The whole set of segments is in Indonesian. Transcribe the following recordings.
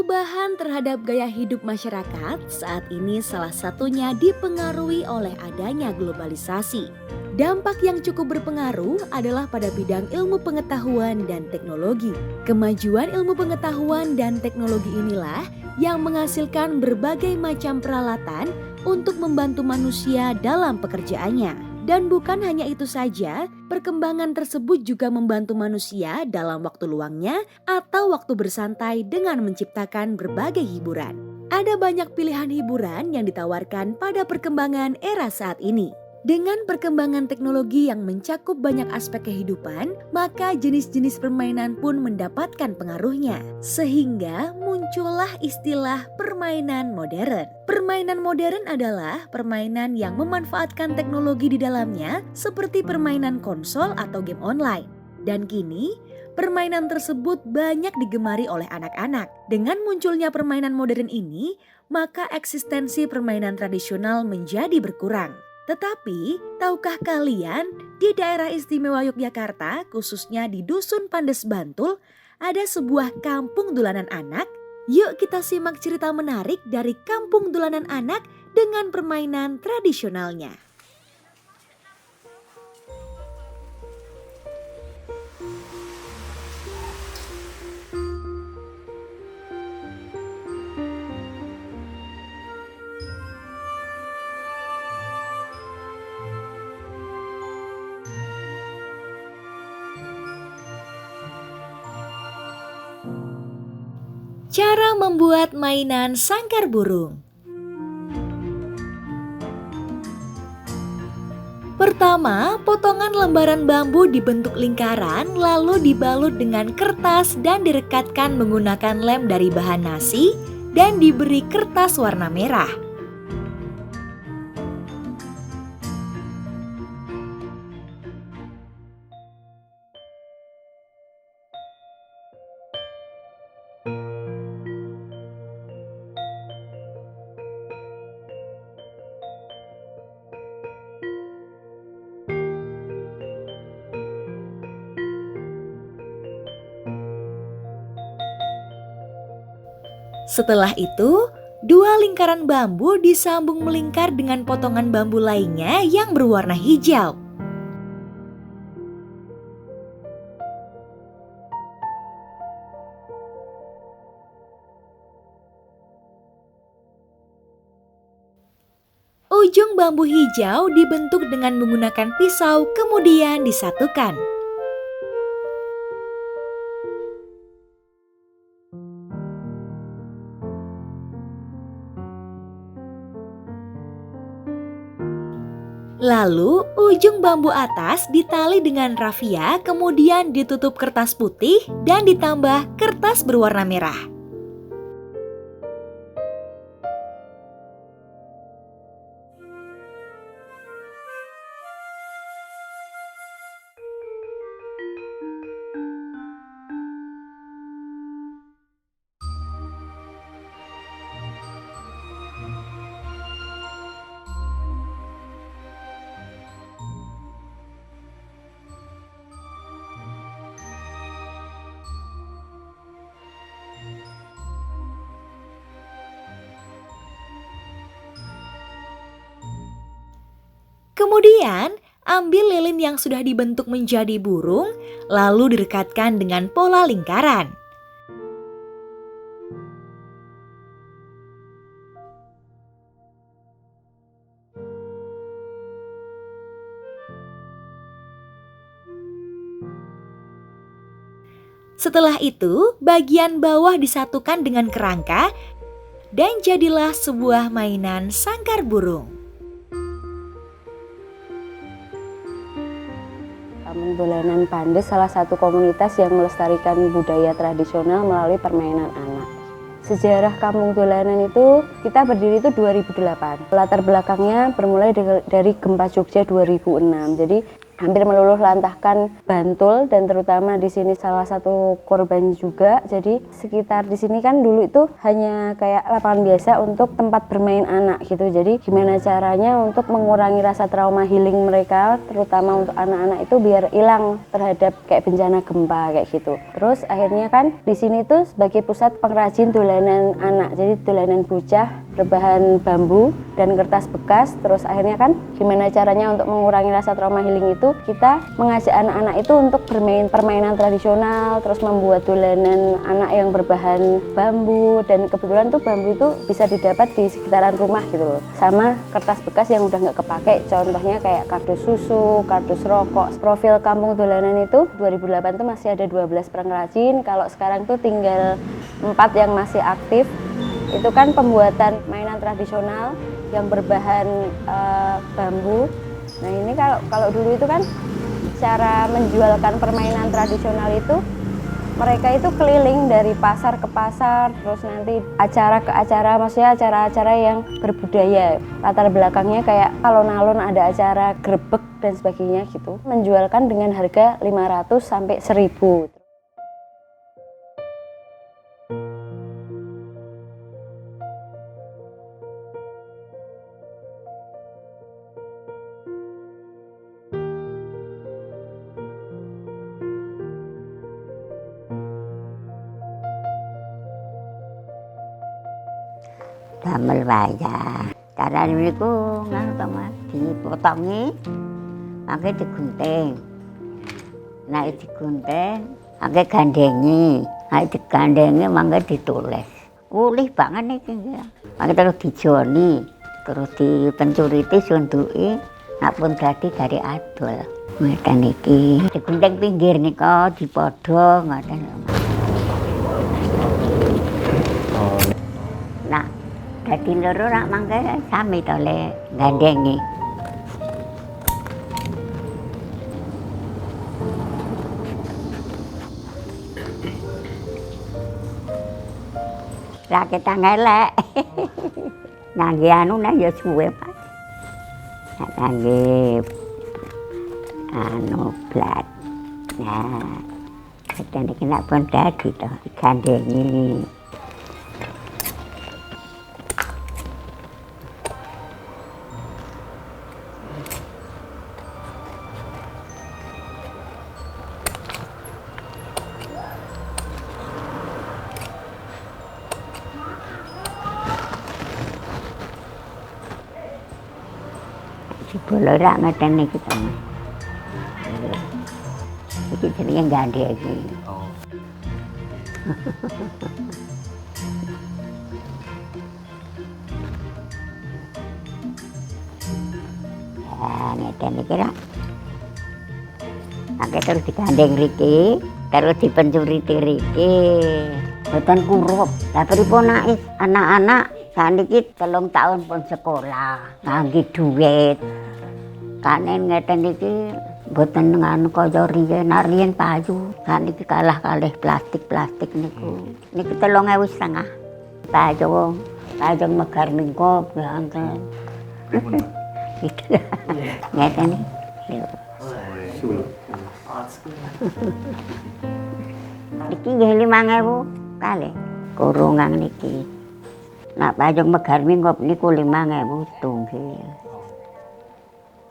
Perubahan terhadap gaya hidup masyarakat saat ini salah satunya dipengaruhi oleh adanya globalisasi. Dampak yang cukup berpengaruh adalah pada bidang ilmu pengetahuan dan teknologi. Kemajuan ilmu pengetahuan dan teknologi inilah yang menghasilkan berbagai macam peralatan untuk membantu manusia dalam pekerjaannya. Dan bukan hanya itu saja, perkembangan tersebut juga membantu manusia dalam waktu luangnya atau waktu bersantai dengan menciptakan berbagai hiburan. Ada banyak pilihan hiburan yang ditawarkan pada perkembangan era saat ini. Dengan perkembangan teknologi yang mencakup banyak aspek kehidupan, maka jenis-jenis permainan pun mendapatkan pengaruhnya. Sehingga muncullah istilah permainan modern. Permainan modern adalah permainan yang memanfaatkan teknologi di dalamnya seperti permainan konsol atau game online. Dan kini, permainan tersebut banyak digemari oleh anak-anak. Dengan munculnya permainan modern ini, maka eksistensi permainan tradisional menjadi berkurang. Tetapi, tahukah kalian di daerah istimewa Yogyakarta, khususnya di Dusun Pandes Bantul, ada sebuah kampung dolanan anak? Yuk kita simak cerita menarik dari kampung dolanan anak dengan permainan tradisionalnya. Cara membuat mainan sangkar burung. Pertama, potongan lembaran bambu dibentuk lingkaran lalu dibalut dengan kertas dan direkatkan menggunakan lem dari bahan nasi dan diberi kertas warna merah. Setelah itu, dua lingkaran bambu disambung melingkar dengan potongan bambu lainnya yang berwarna hijau. Ujung bambu hijau dibentuk dengan menggunakan pisau kemudian disatukan. Lalu ujung bambu atas ditali dengan rafia kemudian ditutup kertas putih dan ditambah kertas berwarna merah. Kemudian, ambil lilin yang sudah dibentuk menjadi burung, lalu direkatkan dengan pola lingkaran. Setelah itu, bagian bawah disatukan dengan kerangka dan jadilah sebuah mainan sangkar burung. Kampung Dolanan Pandes salah satu komunitas yang melestarikan budaya tradisional melalui permainan anak. Sejarah Kampung Dolanan itu kita berdiri itu 2008. Latar belakangnya bermulai dari gempa Jogja 2006. Jadi hampir meluluh lantahkan Bantul, dan terutama di sini salah satu korban juga. Jadi sekitar di sini kan dulu itu hanya kayak lapangan biasa untuk tempat bermain anak gitu. Jadi gimana caranya untuk mengurangi rasa trauma healing mereka, terutama untuk anak-anak itu biar hilang terhadap kayak bencana gempa kayak gitu. Terus akhirnya kan di sini tuh sebagai pusat pengrajin dolanan anak. Jadi dolanan bocah berbahan bambu dan kertas bekas. Terus akhirnya kan gimana caranya untuk mengurangi rasa trauma healing itu, kita mengajak anak-anak itu untuk bermain permainan tradisional, terus membuat dolanan anak yang berbahan bambu, dan kebetulan tuh bambu itu bisa didapat di sekitaran rumah gitu loh. Sama kertas bekas yang udah nggak kepake, contohnya kayak kardus susu, kardus rokok. Profil kampung dolanan itu 2008 tuh masih ada 12 pengrajin, kalau sekarang tuh tinggal 4 yang masih aktif. Itu kan pembuatan mainan tradisional yang berbahan bambu. Nah ini kalau dulu itu kan cara menjualkan permainan tradisional itu mereka itu keliling dari pasar ke pasar, terus nanti acara ke acara, maksudnya acara-acara yang berbudaya. Latar belakangnya kayak alun-alun ada acara grebek dan sebagainya gitu. Menjualkan dengan harga 500 sampai 1000. Damel wayah. Carane niku ngono to Mas, dipotongi mangke digunting. Nek digunting mangke gandengi. Nek digandengi mangke ditulis. Ulih banget iki ya. Mangke terus dijoni, terus dipencuriti sunduki, nek pun dadi gari adol. Ngeten iki. Digunting pinggir nika dipodho ngoten. Nah, dadi loro rak mangke sami to le gandengi. Rakit elek. Ngangge anu nek ya suwe, Pak. Nek ngangge anu blat. Nah, kadang iki nek pun dadi to digandengi. Boleh rak ngeten iki to. Iki jenenge gandhe iki. Oh. Ngeten iki rak. Angke terus digandeng riki, terus dipencuriti riki. Boten kurup. Lah pripun anak-anak saniki 3 tahun pun sekolah, ngangge dhuwit. Kanen ngeten iki mboten nganu kaya riyen payu. Saniki kalah kalih plastik niku. Niki 3.500. Payu megar mingko bangken. Ngeten iki. Iki nggih 5.000 kalih kurungan niki. Nak payung megar mingko niku 5.000 tunggil.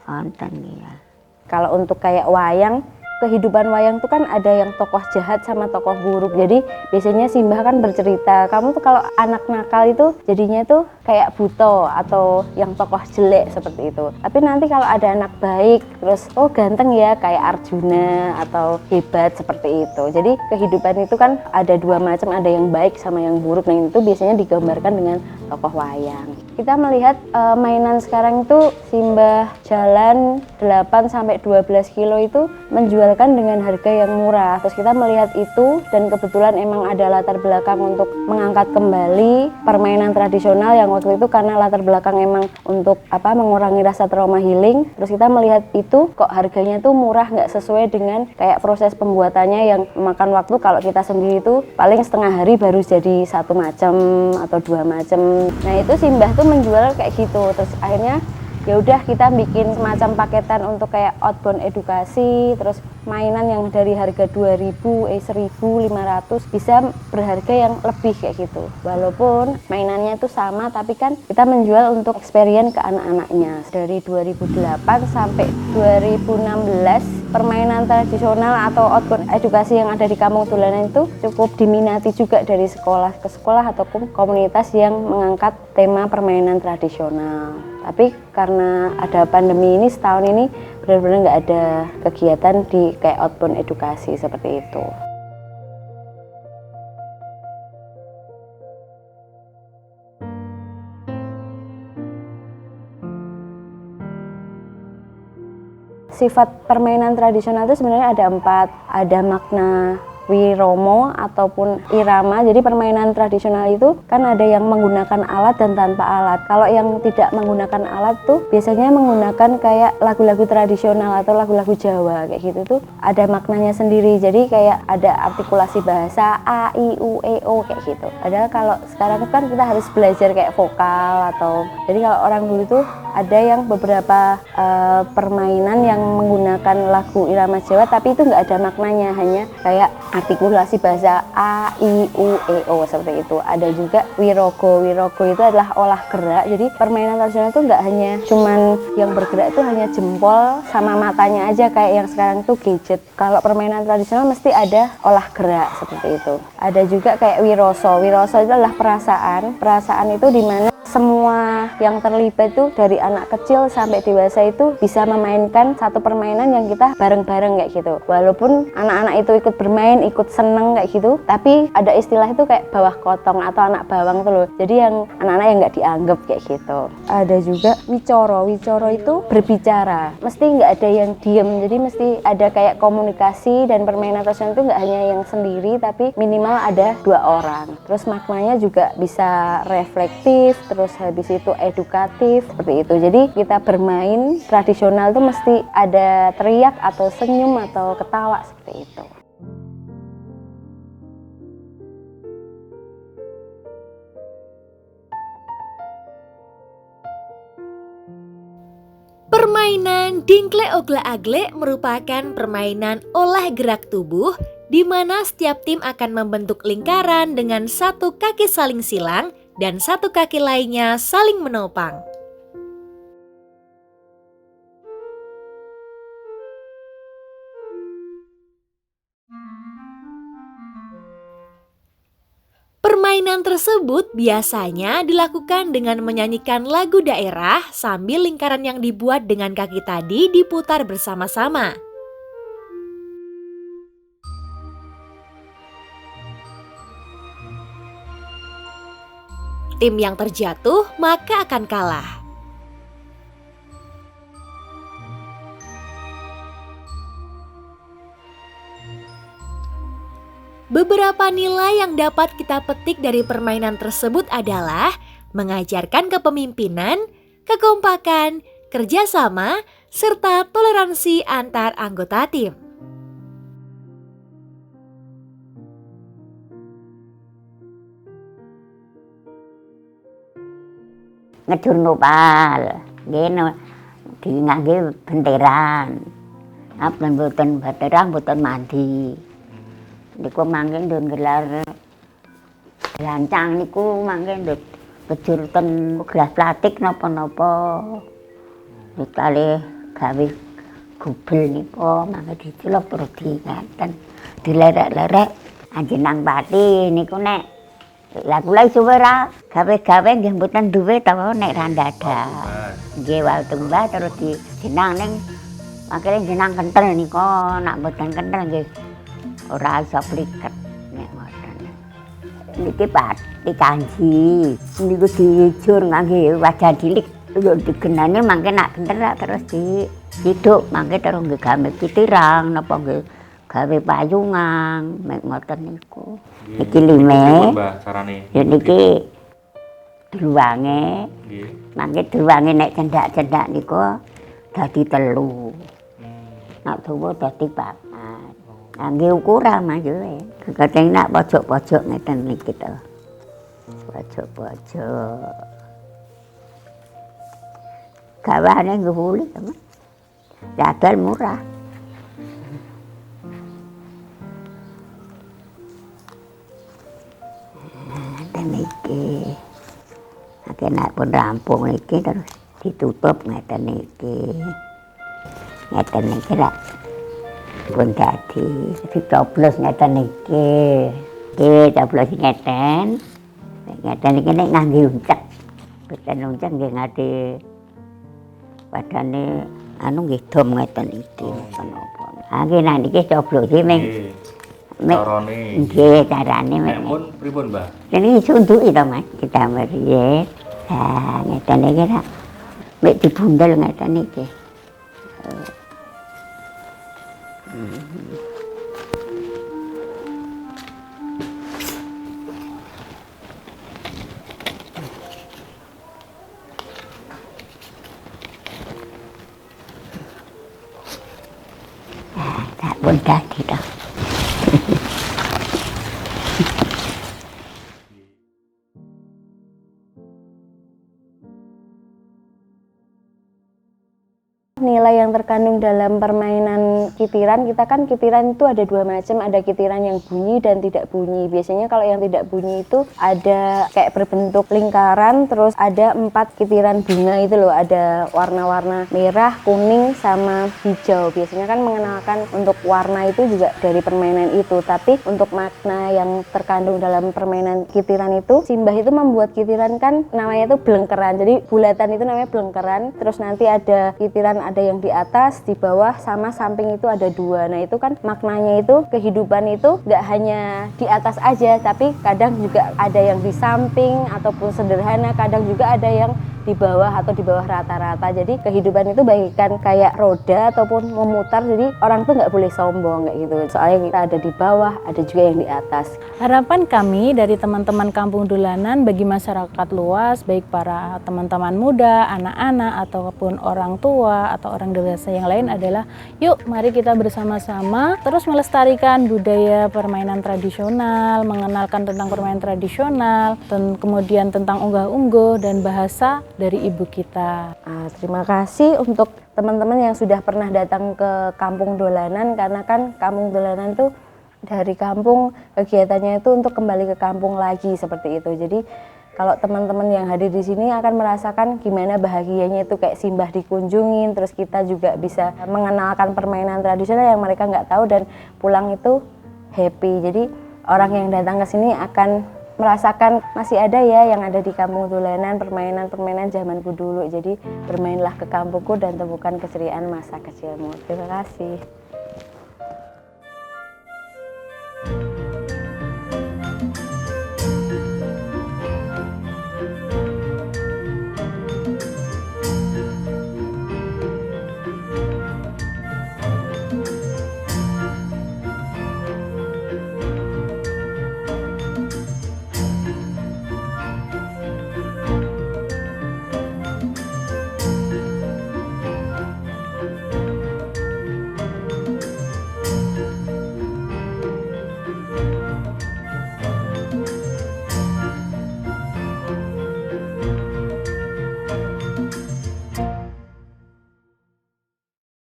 Wonten ya. Kalau untuk kayak wayang, kehidupan wayang tuh kan ada yang tokoh jahat sama tokoh buruk. Jadi biasanya Simbah kan bercerita, kamu tuh kalau anak nakal itu jadinya tuh kayak Buto atau yang tokoh jelek seperti itu. Tapi nanti kalau ada anak baik, terus oh ganteng ya kayak Arjuna atau hebat seperti itu. Jadi kehidupan itu kan ada 2 macam, ada yang baik sama yang buruk. Nah itu biasanya digambarkan dengan tokoh wayang. Kita melihat mainan sekarang itu Simbah jalan 8-12 kilo itu menjualkan dengan harga yang murah. Terus kita melihat itu dan kebetulan emang ada latar belakang untuk mengangkat kembali permainan tradisional yang waktu itu karena latar belakang emang untuk mengurangi rasa trauma healing. Terus kita melihat itu kok harganya tuh murah, nggak sesuai dengan kayak proses pembuatannya yang memakan waktu. Kalau kita sendiri itu paling setengah hari baru jadi 1 macam atau 2 macam. Nah itu Simbah tuh menjual kayak gitu. Terus akhirnya ya udah kita bikin semacam paketan untuk kayak outbound edukasi, terus mainan yang dari harga 1.500 bisa berharga yang lebih kayak gitu. Walaupun mainannya itu sama, tapi kan kita menjual untuk experience ke anak-anaknya. Dari 2008 sampai 2016 permainan tradisional atau outbound edukasi yang ada di Kampung Dolanan itu cukup diminati juga dari sekolah ke sekolah ataupun komunitas yang mengangkat tema permainan tradisional. Tapi karena ada pandemi ini, setahun ini benar-benar nggak ada kegiatan di kayak outbound edukasi seperti itu. Sifat permainan tradisional itu sebenarnya ada 4, ada makna wiromo ataupun irama. Jadi permainan tradisional itu kan ada yang menggunakan alat dan tanpa alat. Kalau yang tidak menggunakan alat tuh biasanya menggunakan kayak lagu-lagu tradisional atau lagu-lagu Jawa kayak gitu tuh ada maknanya sendiri. Jadi kayak ada artikulasi bahasa A, I, U, E, O kayak gitu. Padahal kalau sekarang kan kita harus belajar kayak vokal atau jadi kalau orang dulu tuh ada yang beberapa permainan yang menggunakan lagu irama Jawa tapi itu nggak ada maknanya, hanya kayak artikulasi bahasa A, I, U, E, O seperti itu. Ada juga wirogo. Wirogo itu adalah olah gerak. Jadi permainan tradisional itu nggak hanya cuman yang bergerak itu hanya jempol sama matanya aja kayak yang sekarang itu gadget. Kalau permainan tradisional mesti ada olah gerak seperti itu. Ada juga kayak wiroso. Wiroso itu adalah perasaan. Perasaan itu dimana semua yang terlibat itu dari anak kecil sampai dewasa itu bisa memainkan satu permainan yang kita bareng-bareng kayak gitu. Walaupun anak-anak itu ikut bermain, ikut seneng kayak gitu, tapi ada istilah itu kayak bawah kotong atau anak bawang tuh loh. Jadi yang anak-anak yang nggak dianggap kayak gitu. Ada juga wicoro. Wicoro itu berbicara. Mesti nggak ada yang diem. Jadi mesti ada kayak komunikasi, dan permainan tradisional itu nggak hanya yang sendiri, tapi minimal ada 2 orang. Terus maknanya juga bisa reflektif, terus habis itu edukatif seperti itu. Jadi kita bermain tradisional itu mesti ada teriak atau senyum atau ketawa seperti itu. Permainan Dingkle Ogla Agle merupakan permainan olah gerak tubuh di mana setiap tim akan membentuk lingkaran dengan satu kaki saling silang dan satu kaki lainnya saling menopang. Permainan tersebut biasanya dilakukan dengan menyanyikan lagu daerah sambil lingkaran yang dibuat dengan kaki tadi diputar bersama-sama. Tim yang terjatuh maka akan kalah. Beberapa nilai yang dapat kita petik dari permainan tersebut adalah mengajarkan kepemimpinan, kekompakan, kerjasama, serta toleransi antar anggota tim. Ngedur nopal, di ngangge benteran. Apa mboten benteran mboten mandi. Niku mangke ndun gelar lancang niku mangke ndut kejur ten gelas plastik napa-napa. Dikali gawe gubel niku mangke dicelok terus digaten. Dilerek-lerek anjenang pati niku nek lah kula iso ora gawe-gawe nggih mboten duwe ta nek ra dadak. Nggih wal tumbas terus jenang ning makane jenang kentel nika nek mboten kentel nggih ora iso pliket nek ngoten. Niki pati kanji niku dijur ngangge wajan cilik yo digenane mangke nek kentel terus diciduk mangke terus nggih gawe pitirang napa nggih gawe payungan mek ngoten niku. Iki lime. Ya niki druwange. Nggih. Mangke druwange nek cendak-cendak niku dadi 3. Nek dawa dadi 4. Nggih ukuran Mas yo. Kadang nek pojok-pojok ngeten niki to. Pojok-pojok. gawane ngguli to. Dadal murah. Dan iki nek nek pun rampung iki terus ditutup ngeten iki. Ngeten iki lak pun dadi dicoblos ngeten iki. Iki coblos ngeten. Ngeten iki nek ngangge uncek. Beten uncek nggih ngati padane anu nggih dom ngeten iki menapa. Ha nggih nek niki coblos ming Carane. nggih carane Nek pun pripun, Mbah? ini sunduki to Mas kita meriye. Ha ngeten iki lak mek dibundel ngeten iki. Tak pun dadi to. Nilai yang terkandung dalam permainan kitiran, kita kan kitiran itu ada dua macam, ada kitiran yang bunyi dan tidak bunyi. Biasanya kalau yang tidak bunyi itu ada kayak berbentuk lingkaran, terus ada 4 kitiran bunga itu loh, ada warna-warna merah, kuning, sama hijau. Biasanya kan mengenalkan untuk warna itu juga dari permainan itu, tapi untuk makna yang terkandung dalam permainan kitiran itu, Simbah itu membuat kitiran kan namanya itu belengkeran, jadi bulatan itu namanya belengkeran, terus nanti ada kitiran ada yang di atas, di bawah, sama samping itu ada 2. Nah itu kan maknanya itu kehidupan itu nggak hanya di atas aja, tapi kadang juga ada yang di samping ataupun sederhana, kadang juga ada yang di bawah atau di bawah rata-rata. Jadi kehidupan itu bagaikan kayak roda ataupun memutar, jadi orang tuh nggak boleh sombong kayak gitu. Soalnya kita ada di bawah, ada juga yang di atas. Harapan kami dari teman-teman Kampung Dolanan bagi masyarakat luas, baik para teman-teman muda, anak-anak, ataupun orang tua, atau orang dewasa yang lain adalah yuk mari kita bersama-sama terus melestarikan budaya permainan tradisional, mengenalkan tentang permainan tradisional, dan kemudian tentang unggah-ungguh dan bahasa dari ibu kita. Terima kasih untuk teman-teman yang sudah pernah datang ke Kampung Dolanan, karena kan Kampung Dolanan itu dari kampung kegiatannya itu untuk kembali ke kampung lagi seperti itu. Jadi kalau teman-teman yang hadir di sini akan merasakan gimana bahagianya itu kayak Simbah dikunjungin, terus kita juga bisa mengenalkan permainan tradisional yang mereka nggak tahu dan pulang itu happy. Jadi orang yang datang ke sini akan merasakan masih ada ya yang ada di Kampung Dolanan, permainan-permainan zamanku dulu. Jadi bermainlah ke kampungku dan temukan keceriaan masa kecilmu. Terima kasih.